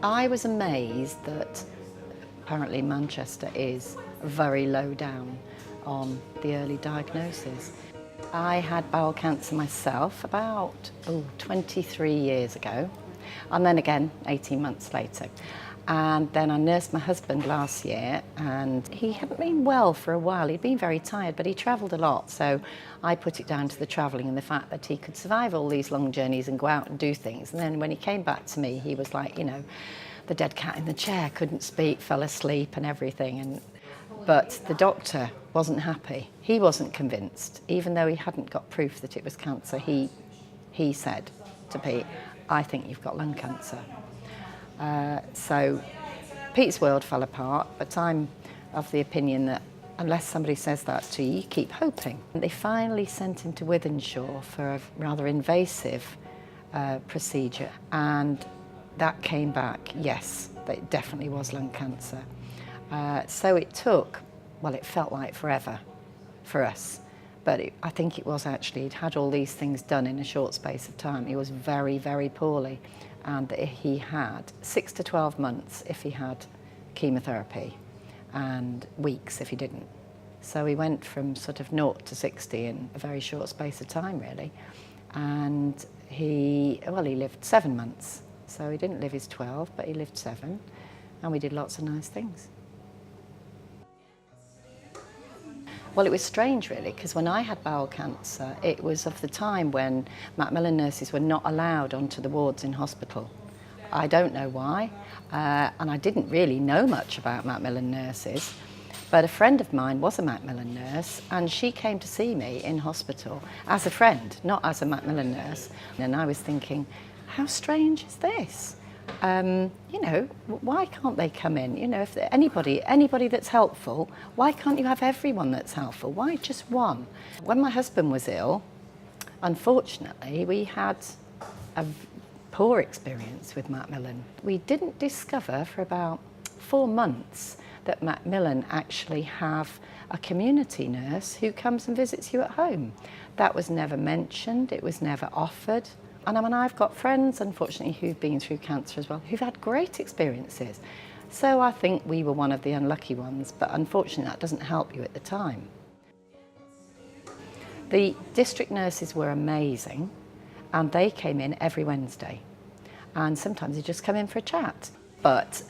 I was amazed that apparently Manchester is very low down on the early diagnosis. I had bowel cancer myself about 23 years ago, and then again 18 months later. And then I nursed my husband last year, and he hadn't been well for a while. He'd been very tired, but he travelled a lot, so I put it down to the travelling and the fact that he could survive all these long journeys and go out and do things. And then when he came back to me, he was like, you know, the dead cat in the chair, couldn't speak, fell asleep and everything. But the doctor wasn't happy. He wasn't convinced, even though he hadn't got proof that it was cancer. He said to Pete, I think you've got lung cancer. So Pete's world fell apart, but I'm of the opinion that unless somebody says that to you, you keep hoping. They finally sent him to Wythenshawe for a rather invasive procedure, and that came back, yes, that it definitely was lung cancer. So it took, well, it felt like forever for us, but I think it was actually, he'd had all these things done in a short space of time. He was very, very poorly, and he had 6 to 12 months if he had chemotherapy, and weeks if he didn't. So he went from sort of 0 to 60 in a very short space of time, really. And he lived 7 months. So he didn't live his 12, but he lived 7, and we did lots of nice things. Well, it was strange, really, because when I had bowel cancer, it was of the time when Macmillan nurses were not allowed onto the wards in hospital. I don't know why, and I didn't really know much about Macmillan nurses, but a friend of mine was a Macmillan nurse, and she came to see me in hospital as a friend, not as a Macmillan nurse. And I was thinking, how strange is this? You know, why can't they come in? You know, if anybody that's helpful, why can't you have everyone that's helpful? Why just one? When my husband was ill, unfortunately, we had a poor experience with Macmillan. We didn't discover for about 4 months that Macmillan actually have a community nurse who comes and visits you at home. That was never mentioned, it was never offered. And I mean, I've got friends, unfortunately, who've been through cancer as well, who've had great experiences. So I think we were one of the unlucky ones, but unfortunately that doesn't help you at the time. The district nurses were amazing, and they came in every Wednesday. And sometimes they just come in for a chat. But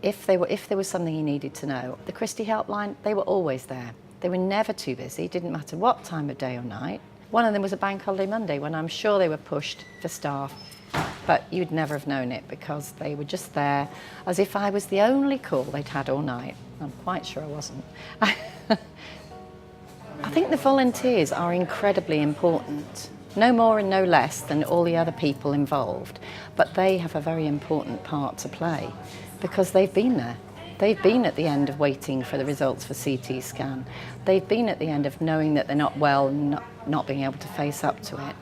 if there was something you needed to know, the Christie helpline, they were always there. They were never too busy, didn't matter what time of day or night. One of them was a bank holiday Monday when I'm sure they were pushed for staff, but you'd never have known it because they were just there as if I was the only call they'd had all night. I'm quite sure I wasn't. I think the volunteers are incredibly important, no more and no less than all the other people involved, but they have a very important part to play because they've been there. They've been at the end of waiting for the results for CT scan. They've been at the end of knowing that they're not well and not being able to face up to it.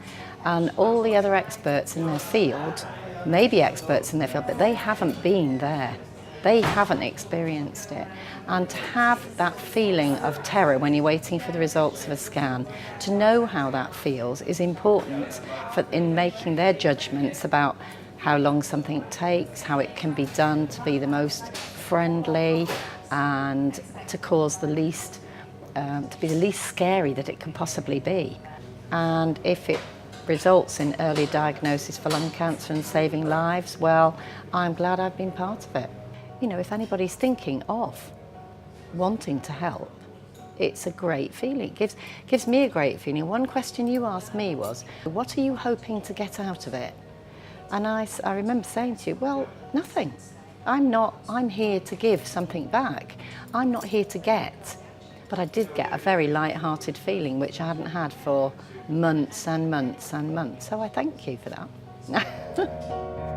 And all the other experts in their field, maybe experts in their field, but they haven't been there. They haven't experienced it. And to have that feeling of terror when you're waiting for the results of a scan, to know how that feels is important in making their judgments about how long something takes, how it can be done to be the most friendly and to cause the least, to be the least scary that it can possibly be. And if it results in early diagnosis for lung cancer and saving lives, well, I'm glad I've been part of it. You know, if anybody's thinking of wanting to help, it's a great feeling. It gives me a great feeling. One question you asked me was, what are you hoping to get out of it? And I remember saying to you, well, nothing. I'm here to give something back. I'm not here to get. But I did get a very light-hearted feeling, which I hadn't had for months and months and months. So I thank you for that.